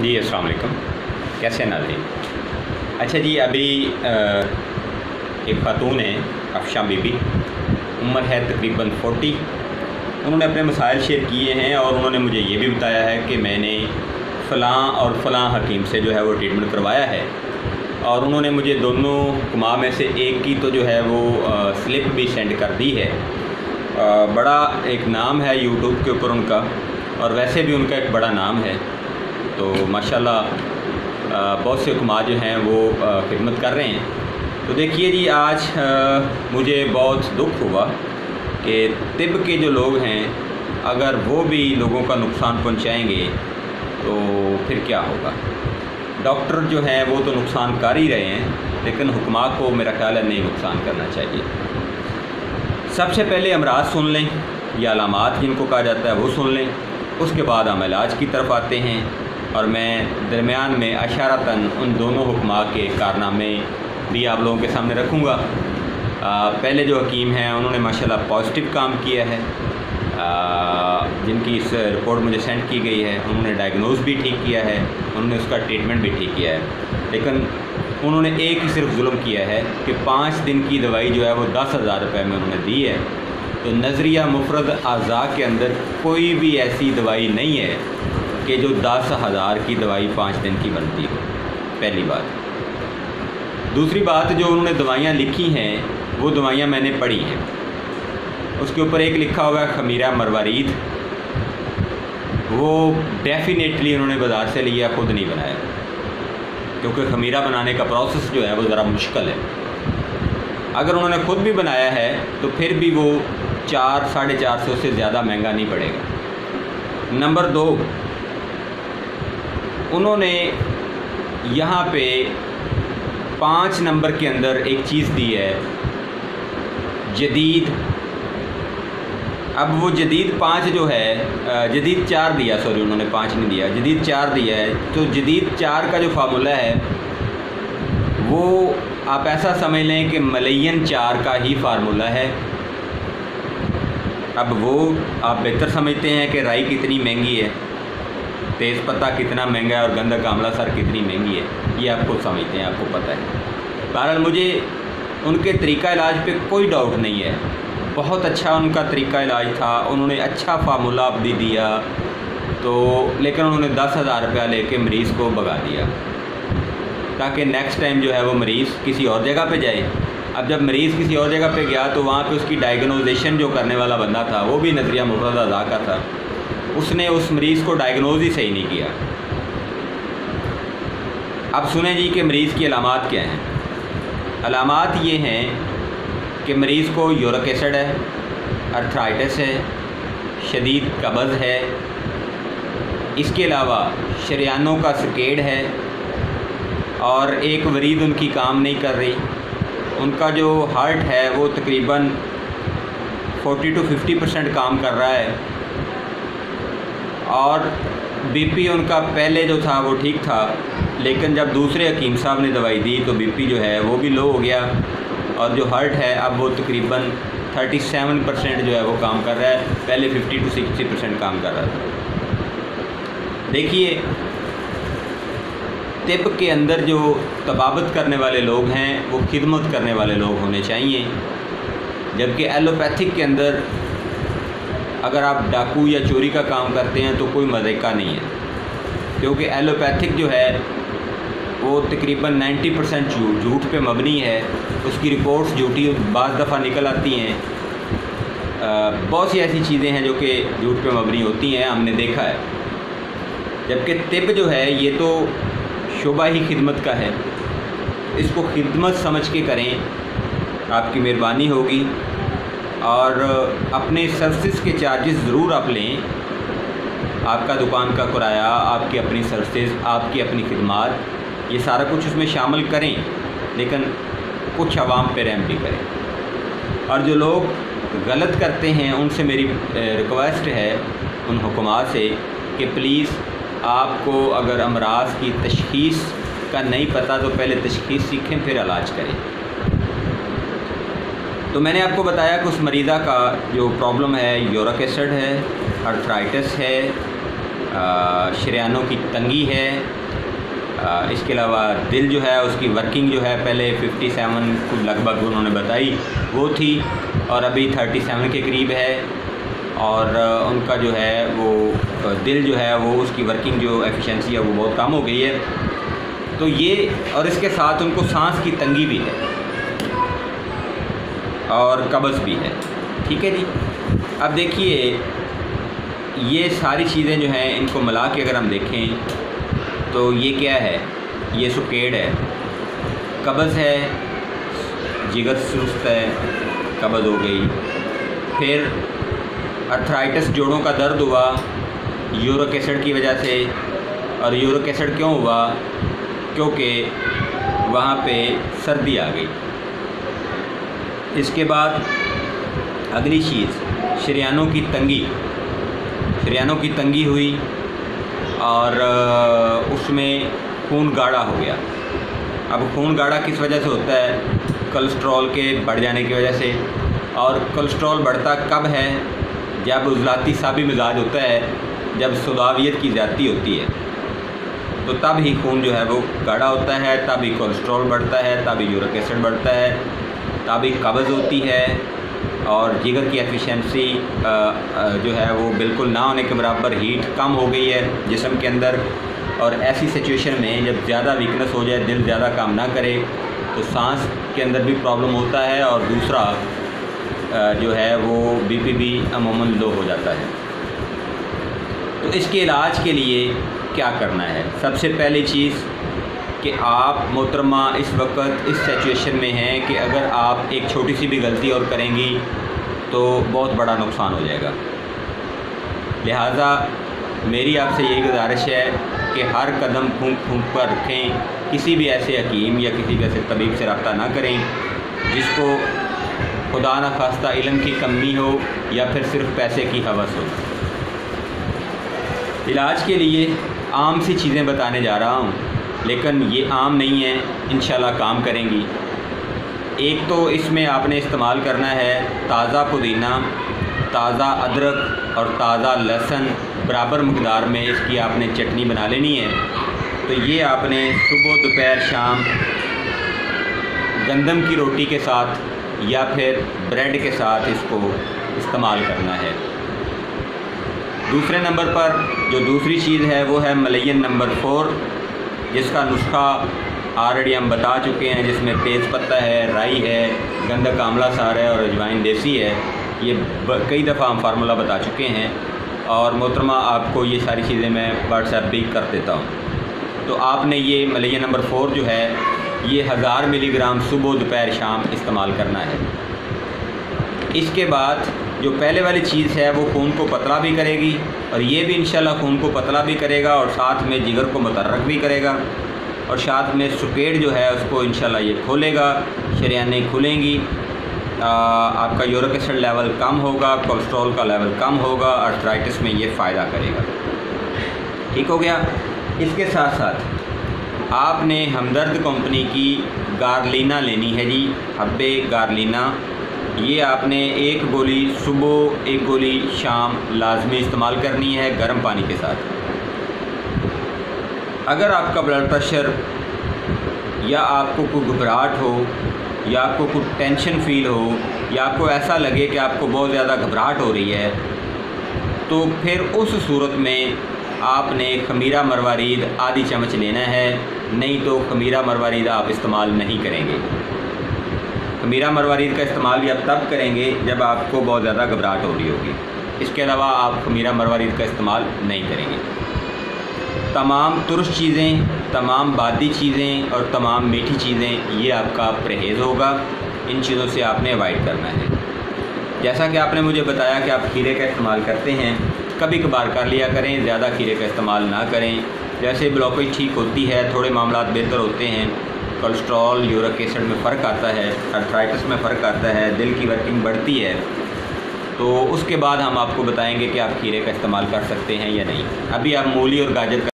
जी अस्सलाम वालेकुम। कैसे हैं नाज़रीन? अच्छा जी, अभी एक ख़ातून है अफशा बीबी, उम्र है तकरीबन 40। उन्होंने अपने मसाइल शेयर किए हैं और उन्होंने मुझे ये भी बताया है कि मैंने फ़लाँ और फ़लाँ हकीम से जो है वो ट्रीटमेंट करवाया है, और उन्होंने मुझे दोनों हुक्मा में से एक की तो जो है वो स्लिप भी सेंड कर दी है। बड़ा एक नाम है यूट्यूब के ऊपर उनका, और वैसे भी उनका एक बड़ा नाम है। तो माशाल्लाह बहुत से हुक्मा जो हैं वो खिदमत कर रहे हैं। तो देखिए जी, आज मुझे बहुत दुख हुआ कि तिब के जो लोग हैं, अगर वो भी लोगों का नुकसान पहुंचाएंगे तो फिर क्या होगा। डॉक्टर जो हैं वो तो नुकसान कर ही रहे हैं, लेकिन हुक्मा को मेरा ख्याल है नहीं नुकसान करना चाहिए। सबसे पहले अमराज सुन लें, या अलामात जिनको कहा जाता है वो सुन लें, उसके बाद हम इलाज की तरफ आते हैं। और मैं दरमियान में अशारतन उन दोनों हुक्मा के कारनामे भी आप लोगों के सामने रखूँगा। पहले जो हकीम हैं उन्होंने माशाल्लाह पॉजिटिव काम किया है, जिनकी इस रिपोर्ट मुझे सेंड की गई है। उन्होंने डायग्नोज भी ठीक किया है, उन्होंने उसका ट्रीटमेंट भी ठीक किया है, लेकिन उन्होंने एक ही सिर्फ जुल्म किया है कि 5 दिन की दवाई जो है वो 10,000 रुपये में उन्होंने दी है। तो नज़रिया मुफरद आज़ा के अंदर कोई भी ऐसी दवाई नहीं है कि जो 10,000 की दवाई 5 दिन की बनती हो, पहली बात। दूसरी बात, जो उन्होंने दवाइयाँ लिखी हैं वो दवाइयाँ मैंने पढ़ी हैं। उसके ऊपर एक लिखा हुआ है खमीरा मरवारीद, वो डेफिनेटली उन्होंने बाज़ार से लिया, खुद नहीं बनाया, क्योंकि खमीरा बनाने का प्रोसेस जो है वो ज़रा मुश्किल है। अगर उन्होंने खुद भी बनाया है तो फिर भी वो 400-450 से ज़्यादा महंगा नहीं पड़ेगा। नंबर 2, उन्होंने यहाँ पे 5 नंबर के अंदर एक चीज़ दी है, जदीद। अब वो जदीद 5 जो है, जदीद 4 दिया, सॉरी उन्होंने 5 नहीं दिया, जदीद 4 दिया है। तो जदीद 4 का जो फार्मूला है वो आप ऐसा समझ लें कि मलयन 4 का ही फार्मूला है। अब वो आप बेहतर समझते हैं कि राई कितनी महंगी है, तेज़पत्ता कितना महंगा है, और गंधक आंवला सर कितनी महंगी है, ये आप खुद समझते हैं, आपको पता है। बहरहाल मुझे उनके तरीक़ा इलाज पे कोई डाउट नहीं है, बहुत अच्छा उनका तरीक़ा इलाज था, उन्होंने अच्छा फार्मूला भी दिया। तो लेकिन उन्होंने 10,000 रुपया लेके मरीज़ को भगा दिया, ताकि नेक्स्ट टाइम जो है वो मरीज़ किसी और जगह पे जाए। अब जब मरीज़ किसी और जगह पे गया तो वहाँ पे उसकी डायग्नोजेशन जो करने वाला बंदा था वो भी नज़रिया मुफरद आज़ा का था, उसने उस मरीज़ को डायग्नोज ही सही नहीं किया। अब सुने जी कि मरीज़ की अलामात क्या हैं। अलामात ये हैं कि मरीज़ को यूरिक एसिड है, अर्थराइटिस है, शदीद कब्ज़ है, इसके अलावा शरियानों का सकेड है, और एक वरीद उनकी काम नहीं कर रही। उनका जो हार्ट है वो तकरीबन 40-50% काम कर रहा है, और बीपी उनका पहले जो था वो ठीक था, लेकिन जब दूसरे हकीम साहब ने दवाई दी तो बीपी जो है वो भी लो हो गया, और जो हार्ट है अब वो तकरीबन 37% जो है वो काम कर रहा है, पहले 50-60% काम कर रहा था। देखिए, तिब के अंदर जो तबाबत करने वाले लोग हैं वो खिदमत करने वाले लोग होने चाहिए, जबकि एलोपैथिक के अंदर अगर आप डाकू या चोरी का काम करते हैं तो कोई मज़े का नहीं है, क्योंकि एलोपैथिक जो है वो तकरीबन 90% झूठ पे मबनी है। उसकी रिपोर्ट्स झूठी बाज़ दफ़ा निकल आती हैं, बहुत सी ऐसी चीज़ें हैं जो कि झूठ पे मबनी होती हैं, हमने देखा है। जबकि तिब जो है ये तो शोबा ही खिदमत का है, इसको खिदमत समझ के करें, आपकी मेहरबानी होगी। और अपने सर्विस के चार्जेस ज़रूर आप लें, आपका दुकान का किराया, आपकी अपनी सर्विस, आपकी अपनी खिदमत, ये सारा कुछ उसमें शामिल करें, लेकिन कुछ आवाम पे रहम भी करें। और जो लोग गलत करते हैं उनसे मेरी रिक्वेस्ट है उन हुक्मात से कि प्लीज़ आपको अगर अमराज की तशख़ीस का नहीं पता तो पहले तशख़ीस सीखें, फिर इलाज करें। तो मैंने आपको बताया कि उस मरीज़ा का जो प्रॉब्लम है यूरिक एसिड है, अर्थराइटिस है, शरियानों की तंगी है। इसके अलावा दिल जो है उसकी वर्किंग जो है पहले 57 लगभग उन्होंने बताई वो थी और अभी 37 के करीब है, और उनका जो है वो दिल जो है वो उसकी वर्किंग जो एफिशिएंसी है वो बहुत कम हो गई है। तो ये और इसके साथ उनको सांस की तंगी भी है और कब्ज़ भी है। ठीक है जी। अब देखिए ये सारी चीज़ें जो हैं इनको मिला के अगर हम देखें तो ये क्या है, ये सुकेड़ है, कब्ज़ है, जिगर सुस्त है, कब्ज़ हो गई। फिर अर्थराइटिस जोड़ों का दर्द हुआ यूरिक एसिड की वजह से, और यूरिक एसिड क्यों हुआ, क्योंकि वहाँ पे सर्दी आ गई। इसके बाद अगली चीज़ शरियानों की तंगी हुई और उसमें खून गाढ़ा हो गया। अब खून गाढ़ा किस वजह से होता है, कोलेस्ट्रॉल के बढ़ जाने की वजह से। और कोलेस्ट्रॉल बढ़ता कब है, जब उज़लाती साबी मिजाज होता है, जब सुदावियत की ज़्यादती होती है, तो तब ही खून जो है वो गाढ़ा होता है, तब ही कोलेस्ट्रॉल बढ़ता है, तब ही यूरिक एसिड बढ़ता है, तब ही कब्ज़ होती है, और जिगर की एफिशिएंसी जो है वो बिल्कुल ना होने के बराबर, हीट कम हो गई है जिस्म के अंदर। और ऐसी सिचुएशन में जब ज़्यादा वीकनेस हो जाए, दिल ज़्यादा काम ना करे, तो सांस के अंदर भी प्रॉब्लम होता है, और दूसरा जो है वो बीपी भी अमूमन लो हो जाता है। तो इसके इलाज के लिए क्या करना है, सबसे पहली चीज़ कि आप मोहतरमा इस वक्त इस सिचुएशन में हैं कि अगर आप एक छोटी सी भी गलती और करेंगी तो बहुत बड़ा नुकसान हो जाएगा। लिहाजा मेरी आपसे यही गुजारिश है कि हर कदम फूंक कर रखें, किसी भी ऐसे हकीम या किसी भी ऐसे तबीब से रब्ता ना करें जिसको खुदा न खास्ता इल्म की कमी हो या फिर सिर्फ पैसे की हवस हो। इलाज के लिए आम सी चीज़ें बताने जा रहा हूँ, लेकिन ये आम नहीं है, इंशाल्लाह काम करेंगी। एक तो इसमें आपने इस्तेमाल करना है ताज़ा पुदीना, ताज़ा अदरक और ताज़ा लहसुन, बराबर मकदार में इसकी आपने चटनी बना लेनी है। तो ये आपने सुबह दोपहर शाम गंदम की रोटी के साथ या फिर ब्रेड के साथ इसको इस्तेमाल करना है। दूसरे नंबर पर जो दूसरी चीज़ है वो है मलयन नंबर 4, जिसका नुस्खा ऑलरेडी हम बता चुके हैं, जिसमें तेज़ पत्ता है, राई है, गंधक आंवला सार है और अजवाइन देसी है। ये कई दफ़ा हम फार्मूला बता चुके हैं, और मोहतरमा आपको ये सारी चीज़ें मैं व्हाट्सएप भी कर देता हूँ। तो आपने ये मलयन नंबर 4 जो है ये 1000 मिलीग्राम सुबह दोपहर शाम इस्तेमाल करना है। इसके बाद जो पहले वाली चीज़ है वो खून को पतला भी करेगी, और ये भी इंशाल्लाह खून को पतला भी करेगा, और साथ में जिगर को मुतहर्रिक भी करेगा, और साथ में सुकेड़ जो है उसको इंशाल्लाह ये खोलेगा, शरियानें खुलेंगी, आपका यूरिक एसिड लेवल कम होगा, कोलेस्ट्रॉल का लेवल कम होगा, अर्थराइटिस में ये फ़ायदा करेगा। ठीक हो गया। इसके साथ साथ आपने हमदर्द कंपनी की गार्लिना लेनी है जी, हब्बे गार्लिना। ये आपने एक गोली सुबह, एक गोली शाम लाजमी इस्तेमाल करनी है गर्म पानी के साथ। अगर आपका ब्लड प्रेशर या आपको कोई घबराहट हो या आपको कुछ टेंशन फ़ील हो या आपको ऐसा लगे कि आपको बहुत ज़्यादा घबराहट हो रही है, तो फिर उस सूरत में आपने खमीरा मरवारीद आधी चम्मच लेना है, नहीं तो खमीरा मरवारीद आप इस्तेमाल नहीं करेंगे। खमीरा मरवारीद का इस्तेमाल आप तब करेंगे जब आपको बहुत ज़्यादा घबराहट हो रही होगी। इसके अलावा आप खमीरा मरवारीद का इस्तेमाल नहीं करेंगे। तमाम तुर्श चीज़ें, तमाम बादी चीज़ें और तमाम मीठी चीज़ें, ये आपका परहेज़ होगा। इन चीज़ों से आपने अवॉइड करना है। जैसा कि आपने मुझे बताया कि आप खीरे का इस्तेमाल करते हैं, कभी कभार कर लिया करें, ज़्यादा खीरे का इस्तेमाल ना करें। जैसे ब्लॉकेज ठीक होती है, थोड़े मामलात बेहतर होते हैं, कोलेस्ट्रॉल यूरिक एसिड में फ़र्क आता है, अर्थराइटिस में फ़र्क आता है, दिल की वर्किंग बढ़ती है, तो उसके बाद हम आपको बताएंगे कि आप खीरे का इस्तेमाल कर सकते हैं या नहीं। अभी आप मूली और गाजर का